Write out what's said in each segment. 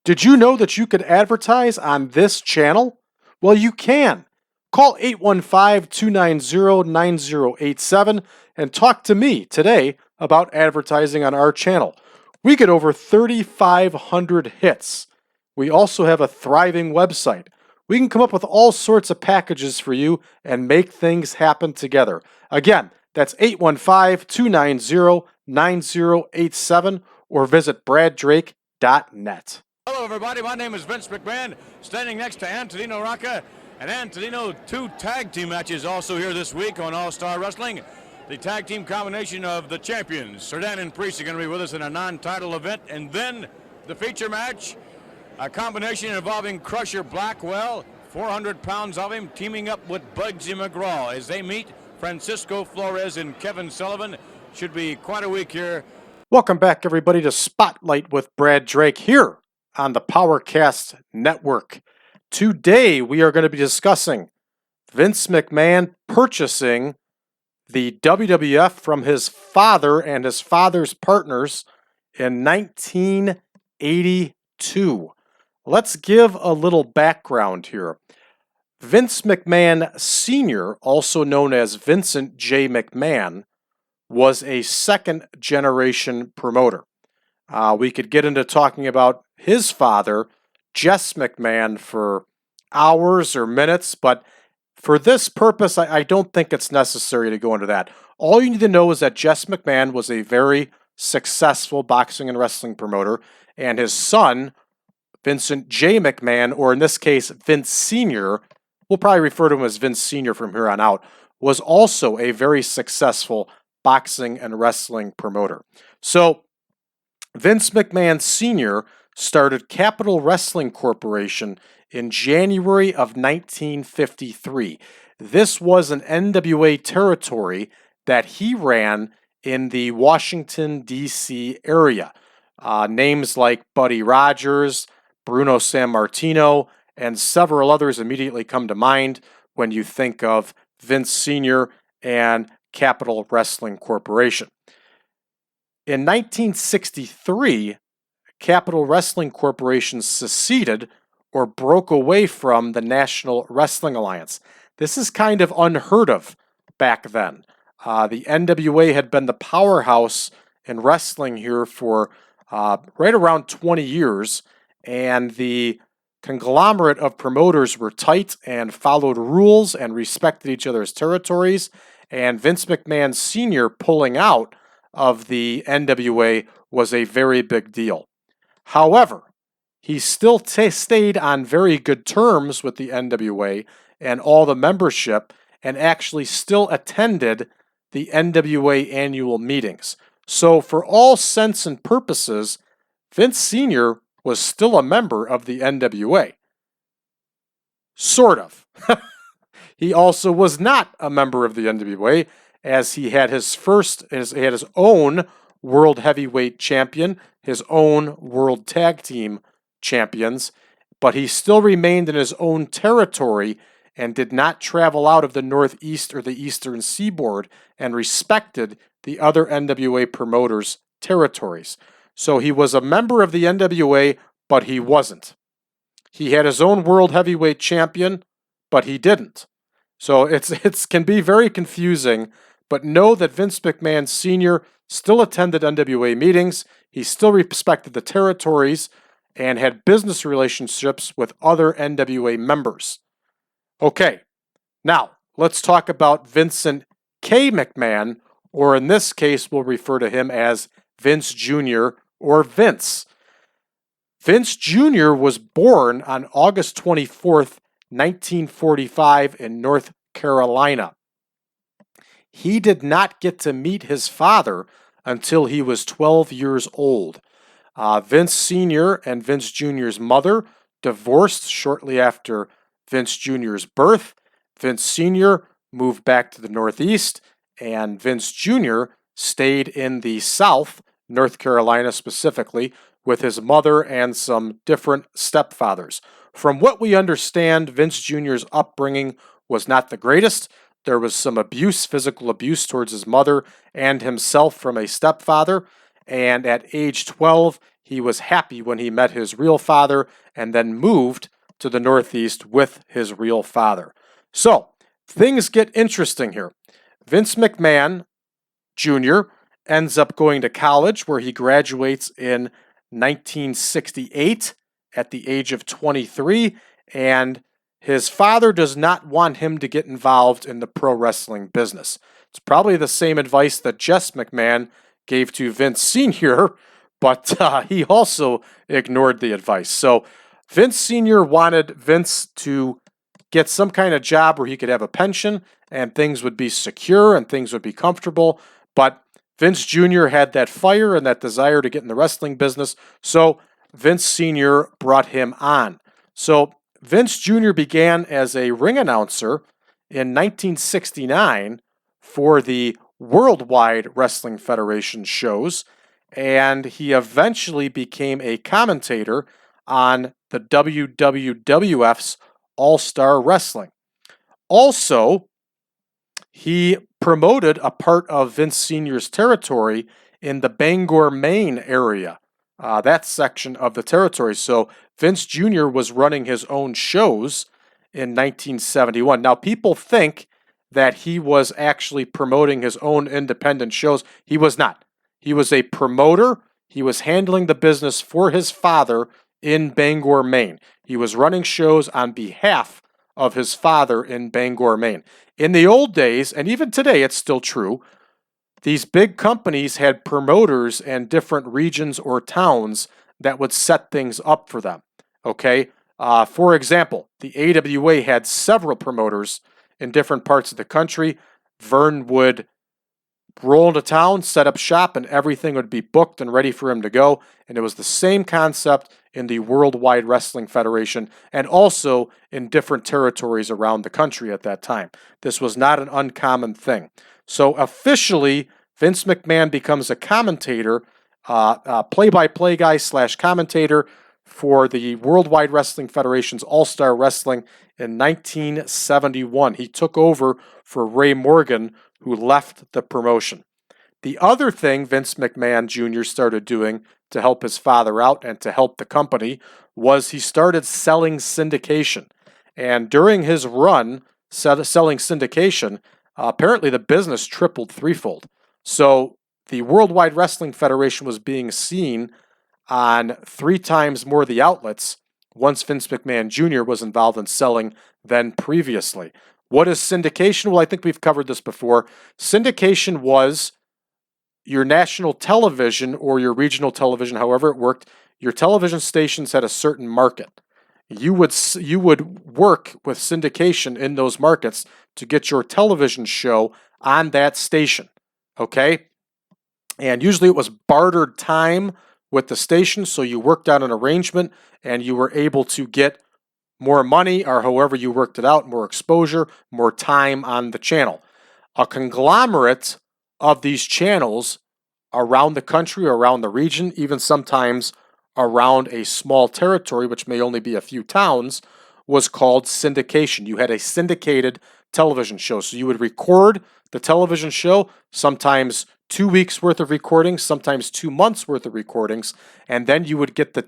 Did you know that you could advertise on this channel? Well, you can. Call 815-290-9087 and talk to me today about advertising on our channel. We get over 3,500 hits. We also have a thriving website. We can come up with all sorts of packages for you and make things happen together. Again, that's 815-290-9087 or visit braddrake.net. Hello, everybody. My name is Vince McMahon, standing next to Antonino Rocca. And Antonino, 2 tag team matches also here this week on All-Star Wrestling. The tag team combination of the champions, Serdan and Priest, are going to be with us in a non-title event. And then the feature match, a combination involving Crusher Blackwell, 400 pounds of him, teaming up with Bugsy McGraw as they meet Francisco Flores and Kevin Sullivan. Should be quite a week here. Welcome back, everybody, to Spotlight with Brad Drake here on the PowerCast Network. Today, we are going to be discussing Vince McMahon purchasing the WWF from his father and his father's partners in 1982. Let's give a little background here. Vince McMahon Sr., also known as Vincent J. McMahon, was a second-generation promoter. We could get into talking about his father, Jess McMahon, for hours or minutes, but for this purpose, I don't think it's necessary to go into that. All you need to know is that Jess McMahon was a very successful boxing and wrestling promoter, and his son, Vincent J. McMahon, or in this case, Vince Sr., we'll probably refer to him as Vince Sr. from here on out, was also a very successful boxing and wrestling promoter. So, Vince McMahon Sr. started Capital Wrestling Corporation in January of 1953. This was an NWA territory that he ran in the Washington, D.C. area. Names like Buddy Rogers, Bruno Sammartino, and several others immediately come to mind when you think of Vince Sr. and Capital Wrestling Corporation. In 1963, Capital Wrestling Corporation seceded or broke away from the National Wrestling Alliance. This is kind of unheard of back then. The NWA had been the powerhouse in wrestling here for right around 20 years, and the conglomerate of promoters were tight and followed rules and respected each other's territories, and Vince McMahon Sr. pulling out of the NWA was a very big deal. However, he still stayed on very good terms with the NWA and all the membership, and actually still attended the NWA annual meetings. So for all sense and purposes, Vince Sr. was still a member of the NWA. Sort of. He also was not a member of the NWA, as he had his own World Heavyweight Champion, his own World Tag Team Champions, but he still remained in his own territory and did not travel out of the Northeast or the Eastern Seaboard, and respected the other NWA promoters' territories. So he was a member of the NWA, but he wasn't. He had his own World Heavyweight Champion, but he didn't. So it can be very confusing, but know that Vince McMahon Sr. still attended NWA meetings, he still respected the territories, and had business relationships with other NWA members. Okay, now let's talk about Vincent K. McMahon, or in this case, we'll refer to him as Vince Jr. or Vince. Vince Jr. was born on August 24th, 1945 in North Carolina. He did not get to meet his father until he was 12 years old. Vince Sr. and Vince Jr.'s mother divorced shortly after Vince Jr.'s birth. Vince Sr. moved back to the Northeast, and Vince Jr. stayed in the South, North Carolina specifically, with his mother and some different stepfathers. From what we understand, Vince Jr.'s upbringing was not the greatest. There was some abuse, physical abuse towards his mother and himself from a stepfather. And at age 12, he was happy when he met his real father and then moved to the Northeast with his real father. So, things get interesting here. Vince McMahon Jr. ends up going to college where he graduates in 1968 at the age of 23, and his father does not want him to get involved in the pro wrestling business. It's probably the same advice that Jess McMahon gave to Vince Sr., but he also ignored the advice. So Vince Sr. wanted Vince to get some kind of job where he could have a pension and things would be secure and things would be comfortable. But Vince Jr. had that fire and that desire to get in the wrestling business, so Vince Sr. brought him on. So Vince Jr. began as a ring announcer in 1969 for the Worldwide Wrestling Federation shows, and he eventually became a commentator on the WWF's All-Star Wrestling. Also, he promoted a part of Vince Sr.'s territory in the Bangor, Maine area, that section of the territory. So Vince Jr. was running his own shows in 1971. Now, people think that he was actually promoting his own independent shows. He was not. He was a promoter. He was handling the business for his father in Bangor, Maine. He was running shows on behalf of his father in Bangor, Maine. In the old days, and even today it's still true, these big companies had promoters in different regions or towns that would set things up for them. Okay? For example, the AWA had several promoters in different parts of the country. Vern would roll into town, set up shop, and everything would be booked and ready for him to go. And it was the same concept in the Worldwide Wrestling Federation and also in different territories around the country at that time. This was not an uncommon thing. So officially, Vince McMahon becomes a commentator, play-by-play guy / commentator for the Worldwide Wrestling Federation's All-Star Wrestling in 1971. He took over for Ray Morgan, who left the promotion. The other thing Vince McMahon Jr. started doing to help his father out and to help the company was he started selling syndication. And during his run selling syndication, apparently the business tripled threefold. So the Worldwide Wrestling Federation was being seen on 3 times more of the outlets once Vince McMahon Jr. was involved in selling than previously. What is syndication? Well, I think we've covered this before. Syndication was your national television or your regional television, however it worked. Your television stations had a certain market. You would work with syndication in those markets to get your television show on that station. Okay? And usually it was bartered time with the station, so you worked out an arrangement and you were able to get more money, or however you worked it out, more exposure, more time on the channel. A conglomerate of these channels around the country, around the region, even sometimes around a small territory, which may only be a few towns, was called syndication. You had a syndicated television show. So you would record the television show, sometimes 2 weeks worth of recordings, sometimes 2 months worth of recordings, and then you would get the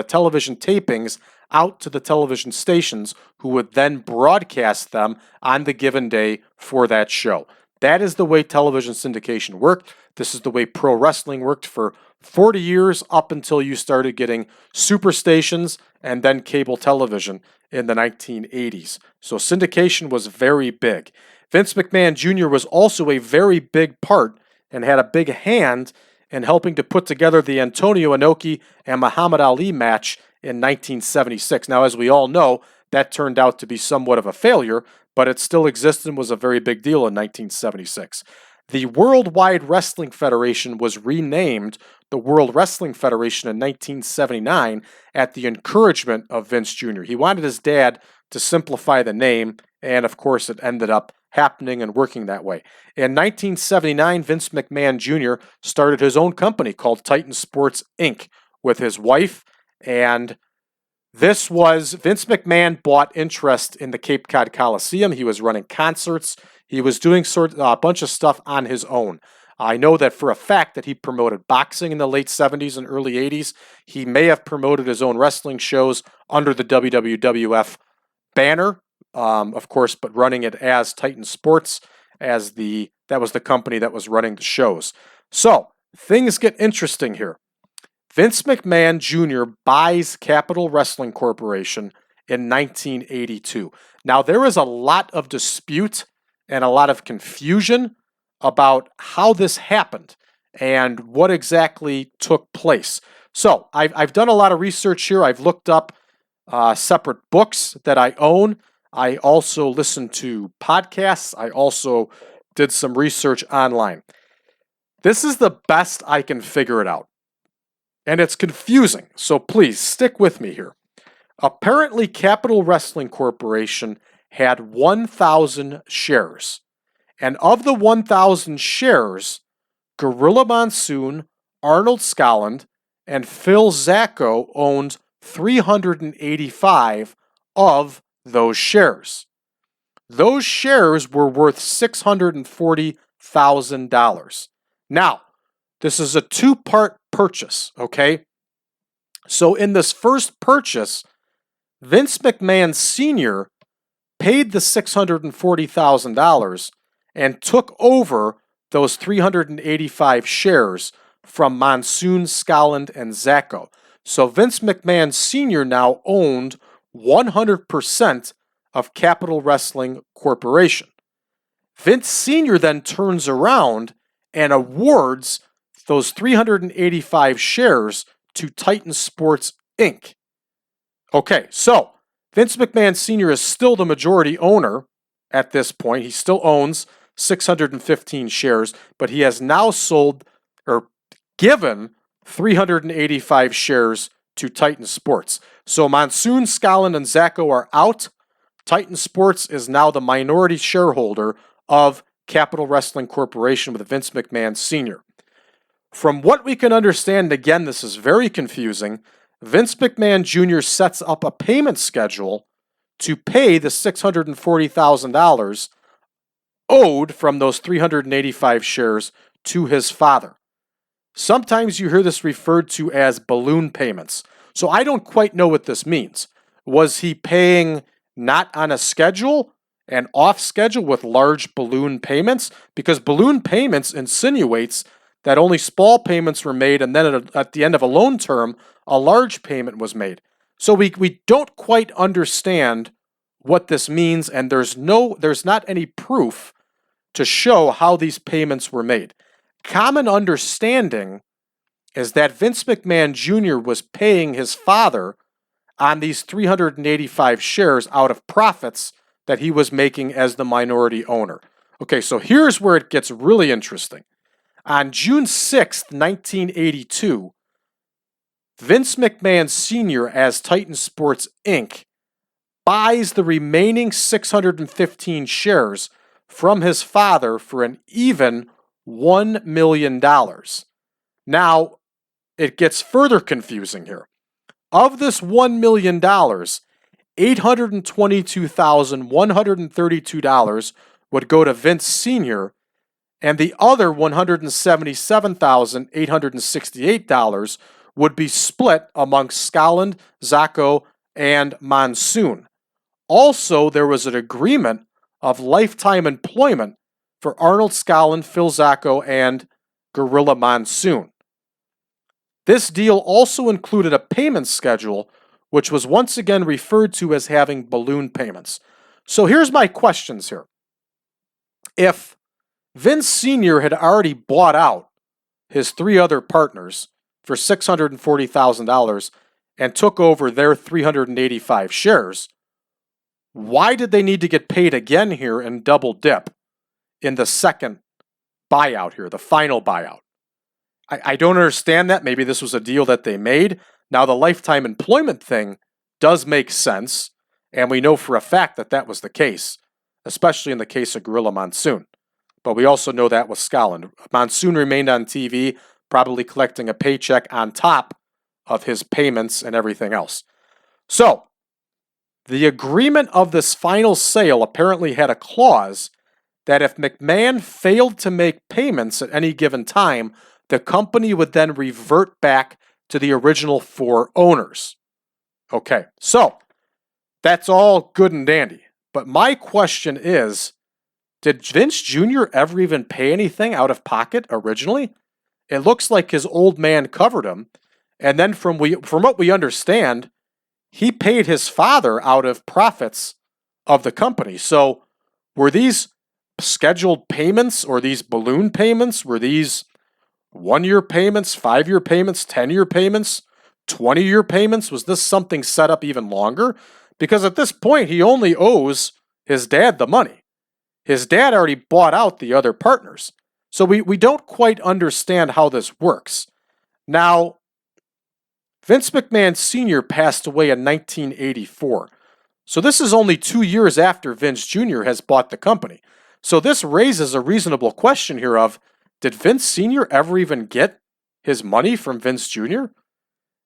television tapings out to the television stations who would then broadcast them on the given day for that show. That is the way television syndication worked. This is the way pro wrestling worked for 40 years up until you started getting super stations and then cable television in the 1980s. So syndication was very big. Vince McMahon Jr. was also a very big part and had a big hand in helping to put together the Antonio Inoki and Muhammad Ali match in 1976. Now, as we all know, that turned out to be somewhat of a failure, but it still existed and was a very big deal in 1976. The Worldwide Wrestling Federation was renamed the World Wrestling Federation in 1979 at the encouragement of Vince Jr. He wanted his dad to simplify the name, and of course it ended up happening and working that way. In 1979, Vince McMahon Jr. started his own company called Titan Sports Inc. with his wife, and this was, Vince McMahon bought interest in the Cape Cod Coliseum. He was running concerts. He was doing a bunch of stuff on his own. I know that for a fact that he promoted boxing in the late 70s and early 80s. He may have promoted his own wrestling shows under the WWF banner, of course, but running it as Titan Sports, that was the company that was running the shows. So things get interesting here. Vince McMahon Jr. buys Capital Wrestling Corporation in 1982. Now, there is a lot of dispute and a lot of confusion about how this happened and what exactly took place. So, I've done a lot of research here. I've looked up separate books that I own. I also listened to podcasts. I also did some research online. This is the best I can figure it out. And it's confusing, so please stick with me here. Apparently, Capital Wrestling Corporation had 1,000 shares. And of the 1,000 shares, Gorilla Monsoon, Arnold Scotland, and Phil Zacco owned 385 of those shares. Those shares were worth $640,000. Now, this is a two-part purchase, okay? So in this first purchase, Vince McMahon Sr. paid the $640,000 and took over those 385 shares from Monsoon, Scotland, and Zacco. So Vince McMahon Sr. now owned 100% of Capital Wrestling Corporation. Vince Sr. then turns around and awards those 385 shares to Titan Sports, Inc. Okay, so Vince McMahon Sr. is still the majority owner at this point. He still owns 615 shares, but he has now sold or given 385 shares to Titan Sports. So Monsoon, Scotland, and Zacco are out. Titan Sports is now the minority shareholder of Capital Wrestling Corporation with Vince McMahon Sr. From what we can understand, again, this is very confusing, Vince McMahon Jr. sets up a payment schedule to pay the $640,000 owed from those 385 shares to his father. Sometimes you hear this referred to as balloon payments. So I don't quite know what this means. Was he paying not on a schedule and off schedule with large balloon payments? Because balloon payments insinuates that only small payments were made, and then at the end of a loan term, a large payment was made. So we don't quite understand what this means, and there's not any proof to show how these payments were made. Common understanding is that Vince McMahon Jr. was paying his father on these 385 shares out of profits that he was making as the minority owner. Okay, so here's where it gets really interesting. On June 6th, 1982, Vince McMahon Sr. as Titan Sports, Inc. buys the remaining 615 shares from his father for an even $1 million. Now, it gets further confusing here. Of this $1 million, $822,132 would go to Vince Sr., and the other $177,868 would be split amongst Scotland, Zacco, and Monsoon. Also, there was an agreement of lifetime employment for Arnold Scotland, Phil Zacco, and Gorilla Monsoon. This deal also included a payment schedule, which was once again referred to as having balloon payments. So here's my questions here. If Vince Sr. had already bought out his three other partners for $640,000 and took over their 385 shares, why did they need to get paid again here and double dip in the second buyout here, the final buyout? I don't understand that. Maybe this was a deal that they made. Now, the lifetime employment thing does make sense, and we know for a fact that that was the case, especially in the case of Gorilla Monsoon. But we also know that with Scotland. Monsoon remained on TV, probably collecting a paycheck on top of his payments and everything else. So, the agreement of this final sale apparently had a clause that if McMahon failed to make payments at any given time, the company would then revert back to the original 4 owners. Okay, so that's all good and dandy. But my question is, did Vince Jr. ever even pay anything out of pocket originally? It looks like his old man covered him. And then from what we understand, he paid his father out of profits of the company. So were these scheduled payments or these balloon payments? Were these 1-year payments, 5-year payments, 10-year payments, 20-year payments? Was this something set up even longer? Because at this point, he only owes his dad the money. His dad already bought out the other partners. So we don't quite understand how this works. Now, Vince McMahon Sr. passed away in 1984. So this is only 2 years after Vince Jr. has bought the company. So this raises a reasonable question here of, did Vince Sr. ever even get his money from Vince Jr.?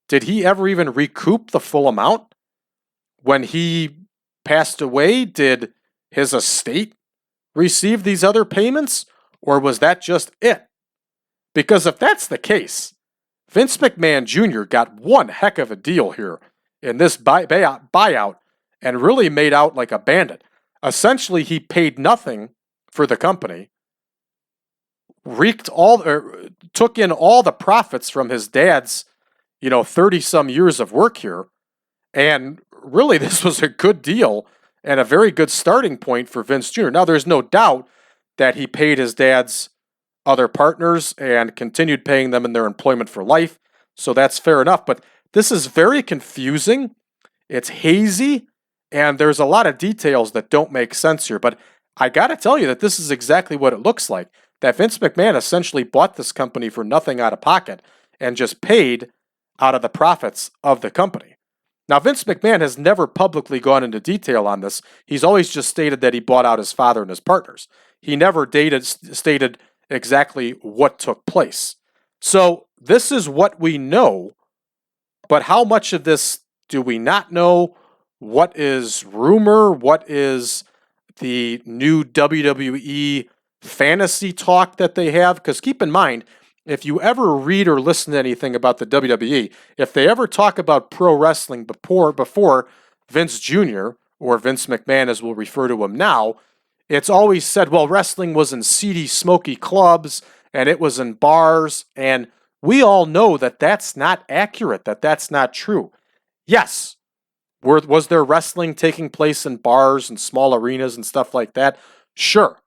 Did he ever even recoup the full amount? When he passed away, did his estate receive these other payments? Or was that just it? Because if that's the case, Vince McMahon Jr. got one heck of a deal here in this buyout and really made out like a bandit. Essentially, he paid nothing for the company, took in all the profits from his dad's, 30-some years of work here, and really this was a good deal and a very good starting point for Vince Jr. Now, there's no doubt that he paid his dad's other partners and continued paying them in their employment for life, so that's fair enough. But this is very confusing. It's hazy, and there's a lot of details that don't make sense here. But I got to tell you that this is exactly what it looks like, that Vince McMahon essentially bought this company for nothing out of pocket and just paid out of the profits of the company. Now, Vince McMahon has never publicly gone into detail on this. He's always just stated that he bought out his father and his partners. He never stated exactly what took place. So this is what we know, but how much of this do we not know? What is rumor? What is the new WWE fantasy talk that they have? Because keep in mind, if you ever read or listen to anything about the WWE, if they ever talk about pro wrestling before Vince Jr., or Vince McMahon as we'll refer to him now, it's always said, well, wrestling was in seedy, smoky clubs, and it was in bars, and we all know that that's not accurate, that that's not true. Yes, was there wrestling taking place in bars and small arenas and stuff like that? Sure.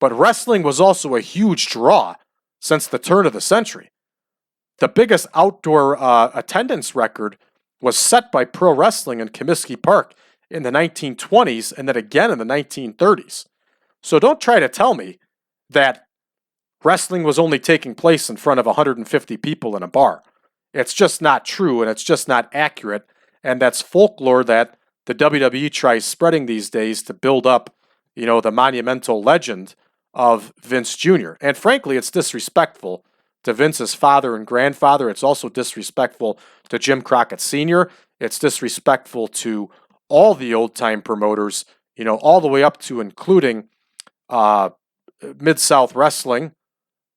But wrestling was also a huge draw since the turn of the century. The biggest outdoor attendance record was set by pro wrestling in Comiskey Park in the 1920s and then again in the 1930s. So don't try to tell me that wrestling was only taking place in front of 150 people in a bar. It's just not true, and it's just not accurate, and that's folklore that the WWE tries spreading these days to build up, the monumental legend of Vince Jr. And frankly, it's disrespectful to Vince's father and grandfather. It's also disrespectful to Jim Crockett Sr. It's disrespectful to all the old-time promoters, all the way up to including Mid-South Wrestling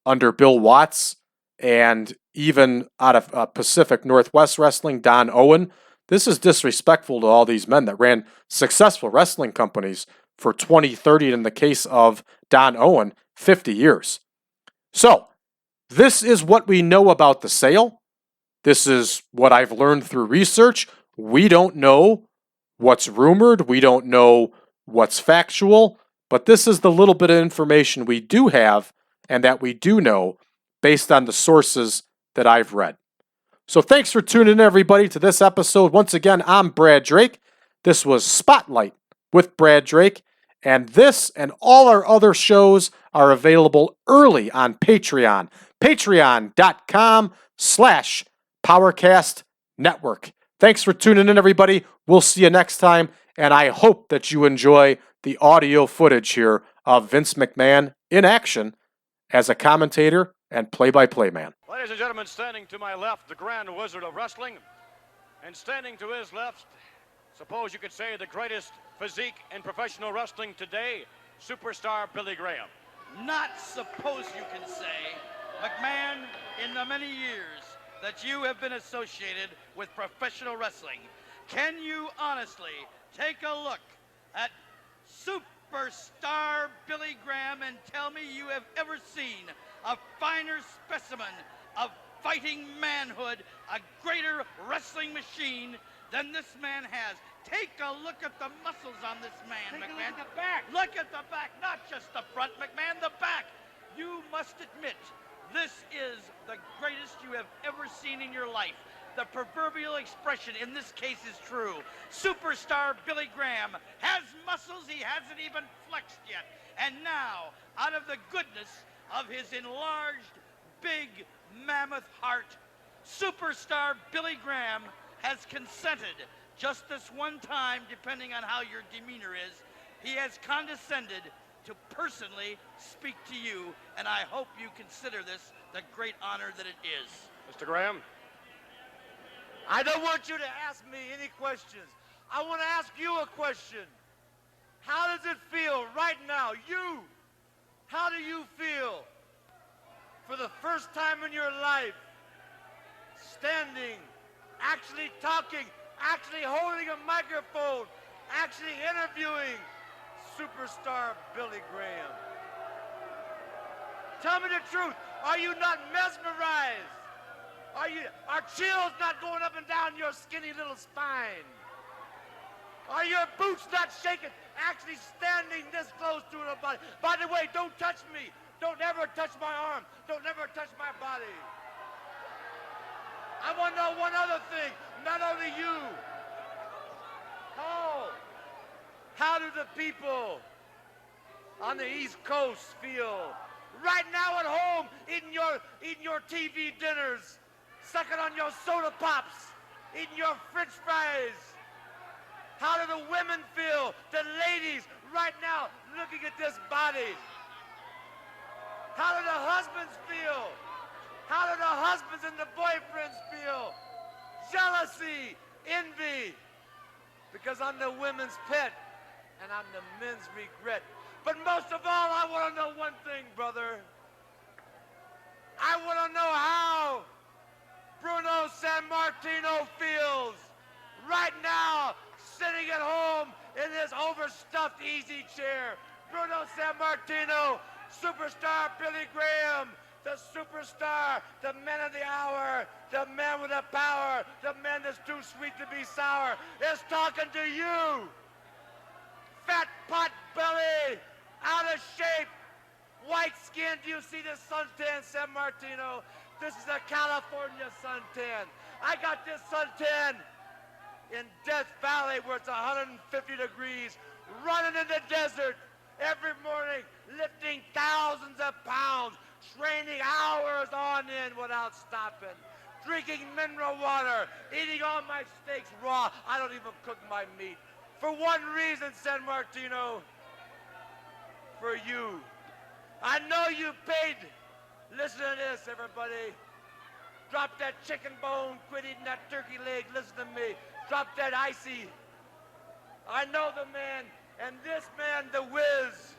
under Bill Watts, and even out of Pacific Northwest Wrestling, Don Owen. This is disrespectful to all these men that ran successful wrestling companies for 20, 30, and in the case of Don Owen, 50 years. So, this is what we know about the sale. This is what I've learned through research. We don't know what's rumored. We don't know what's factual. But this is the little bit of information we do have and that we do know based on the sources that I've read. So thanks for tuning in, everybody, to this episode. Once again, I'm Brad Drake. This was Spotlight with Brad Drake. And this and all our other shows are available early on Patreon. Patreon.com/PowerCast Network. Thanks for tuning in, everybody. We'll see you next time. And I hope that you enjoy the audio footage here of Vince McMahon in action as a commentator and play-by-play man. Ladies and gentlemen, standing to my left, the Grand Wizard of Wrestling. And standing to his left, suppose you could say the greatest physique in professional wrestling today, Superstar Billy Graham. Not suppose you can say, McMahon, in the many years that you have been associated with professional wrestling, can you honestly take a look at Superstar Billy Graham and tell me you have ever seen a finer specimen of fighting manhood, a greater wrestling machine than this man has? Take a look at the muscles on this man, McMahon. Look at the back. Look at the back, not just the front, McMahon, the back. You must admit, this is the greatest you have ever seen in your life. The proverbial expression in this case is true. Superstar Billy Graham has muscles he hasn't even flexed yet. And now, out of the goodness of his enlarged, big, mammoth heart, Superstar Billy Graham has consented just this one time, depending on how your demeanor is. He has condescended to personally speak to you, and I hope you consider this the great honor that it is. Mr. Graham? I don't want you to ask me any questions. I want to ask you a question. How does it feel right now? You, how do you feel for the first time in your life, standing, actually talking, actually holding a microphone, actually interviewing Superstar Billy Graham? Tell me the truth. Are you not mesmerized? Are chills not going up and down your skinny little spine? Are your boots not shaking? Actually standing this close to the body. By the way, don't touch me. Don't ever touch my arm. Don't ever touch my body. I want to know one other thing. Not only you. How do the people on the East Coast feel right now at home, eating your TV dinners, sucking on your soda pops, eating your French fries? How do the women feel, the ladies right now looking at this body? How do the husbands feel? How do the husbands and the boyfriends feel? Jealousy, envy, because I'm the women's pet and I'm the men's regret. But most of all, I want to know one thing, brother. I want to know how Bruno Sammartino feels right now, sitting at home in his overstuffed easy chair. Bruno Sammartino, Superstar Billy Graham, the superstar, the man of the hour, the man with the power, the man that's too sweet to be sour, is talking to you. Fat pot belly, out of shape, white skin. Do you see this suntan, Sammartino? This is a California suntan. I got this suntan in Death Valley where it's 150 degrees, running in the desert every morning, lifting thousands of pounds, training hours on end without stopping, drinking mineral water, eating all my steaks raw. I don't even cook my meat. For one reason, Sammartino, for you. I know you paid. Listen to this, everybody. Drop that chicken bone, quit eating that turkey leg. Listen to me. Drop that icy. I know the man, and this man, the Wiz,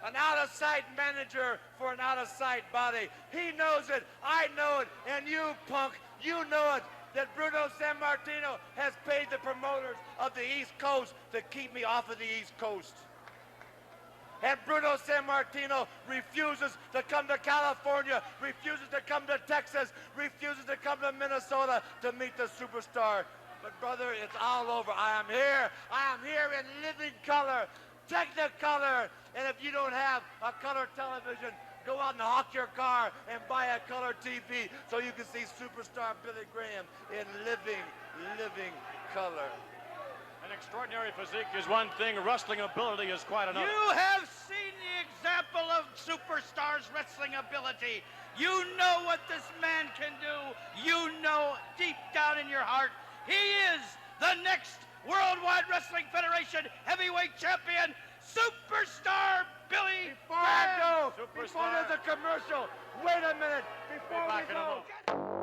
an out-of-sight manager for an out-of-sight body. He knows it, I know it, and you, punk, you know it, that Bruno Sammartino has paid the promoters of the East Coast to keep me off of the East Coast. And Bruno Sammartino refuses to come to California, refuses to come to Texas, refuses to come to Minnesota to meet the superstar. But brother, it's all over. I am here in living color, Technicolor. And if you don't have a color television, go out and hawk your car and buy a color TV so you can see Superstar Billy Graham in living color. An extraordinary physique is one thing, wrestling ability is quite another. You have seen the example of Superstar's wrestling ability. You know what this man can do. You know deep down in your heart, he is the next Worldwide Wrestling Federation heavyweight champion, Superstar Billy Before I Graham. go, before there's a commercial, wait a minute, before we go.